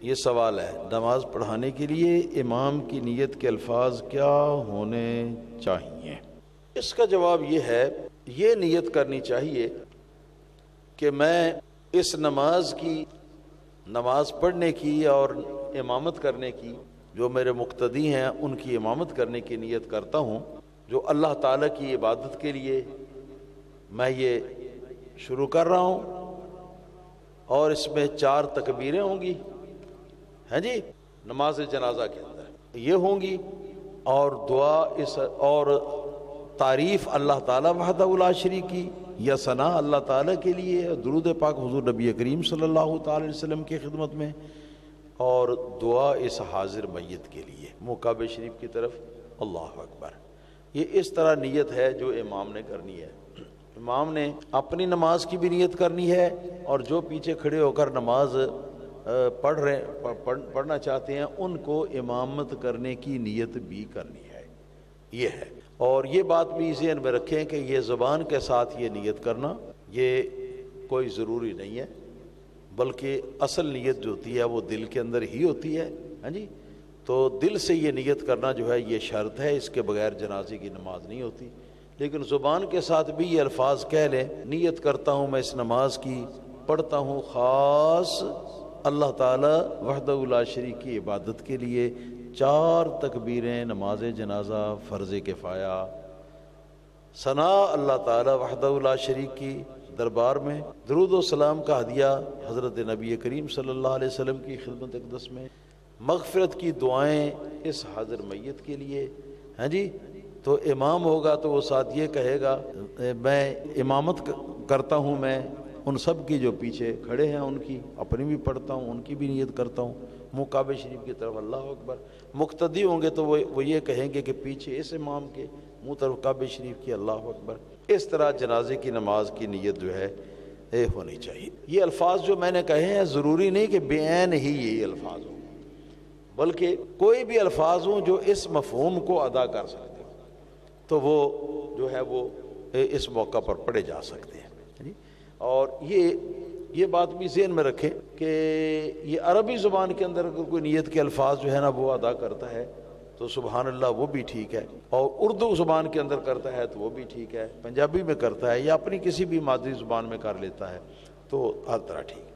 یہ سوال ہے، نماز پڑھانے کے لیے امام کی نیت کے الفاظ کیا ہونے چاہیے؟ اس کا جواب یہ ہے، یہ نیت کرنی چاہیے کہ میں اس نماز پڑھنے کی اور امامت کرنے کی، جو میرے مقتدی ہیں ان کی امامت کرنے کی نیت کرتا ہوں، جو اللہ تعالیٰ کی عبادت کے لیے میں یہ شروع کر رہا ہوں، اور اس میں 4 تکبیریں ہوں گی، ہاں جی، نماز جنازہ کے اندر یہ ہوں گی، اور دعا اور تعریف اللہ تعالیٰ وحدہ لا شریک کی، یا ثنا اللہ تعالیٰ کے لیے، درود پاک حضور نبی کریم صلی اللہ تعالی علیہ وسلم کی خدمت میں، اور دعا اس حاضر میت کے لیے منہ کعبہ شریف کی طرف، اللہ اکبر۔ یہ اس طرح نیت ہے جو امام نے کرنی ہے۔ امام نے اپنی نماز کی بھی نیت کرنی ہے، اور جو پیچھے کھڑے ہو کر نماز پڑھنا چاہتے ہیں ان کو امامت کرنے کی نیت بھی کرنی ہے، یہ ہے۔ اور یہ بات بھی ذہن میں رکھیں کہ یہ زبان کے ساتھ یہ نیت کرنا یہ کوئی ضروری نہیں ہے، بلکہ اصل نیت جو ہوتی ہے وہ دل کے اندر ہی ہوتی ہے، ہاں جی، تو دل سے یہ نیت کرنا جو ہے یہ شرط ہے، اس کے بغیر جنازے کی نماز نہیں ہوتی۔ لیکن زبان کے ساتھ بھی یہ الفاظ کہہ لیں، نیت کرتا ہوں میں اس نماز کی، پڑھتا ہوں خاص اللہ تعالی وحدہ لا شریک کی عبادت کے لیے، 4 تکبیریں نماز جنازہ فرض کفایہ، ثنا اللہ تعالی وحدہ لا شریک کی دربار میں، درود و سلام کا ہدیہ حضرت نبی کریم صلی اللہ علیہ وسلم کی خدمت اقدس میں، مغفرت کی دعائیں اس حاضر میت کے لیے، ہاں جی، تو امام ہوگا تو وہ ساتھ یہ کہے گا میں امامت کرتا ہوں، میں ان سب کی جو پیچھے کھڑے ہیں ان کی اپنی بھی پڑھتا ہوں، ان کی بھی نیت کرتا ہوں، منہ کعبہ شریف کی طرف، اللہ اکبر۔ مقتدی ہوں گے تو وہ یہ کہیں گے کہ پیچھے اس امام کے منہ طرف کعبہ شریف کی، اللہ اکبر۔ اس طرح جنازے کی نماز کی نیت جو ہے یہ ہونی چاہیے۔ یہ الفاظ جو میں نے کہے ہیں ضروری نہیں کہ بے عین ہی یہ الفاظ ہوں، بلکہ کوئی بھی الفاظ ہوں جو اس مفہوم کو ادا کر سکتے ہوں تو وہ جو ہے وہ اس موقع پر پڑھے جا سکتے ہیں۔ اور یہ بات بھی ذہن میں رکھیں کہ یہ عربی زبان کے اندر اگر کوئی نیت کے الفاظ جو ہے نا وہ ادا کرتا ہے تو سبحان اللہ وہ بھی ٹھیک ہے، اور اردو زبان کے اندر کرتا ہے تو وہ بھی ٹھیک ہے، پنجابی میں کرتا ہے یا اپنی کسی بھی مادری زبان میں کر لیتا ہے تو ہر طرح ٹھیک ہے۔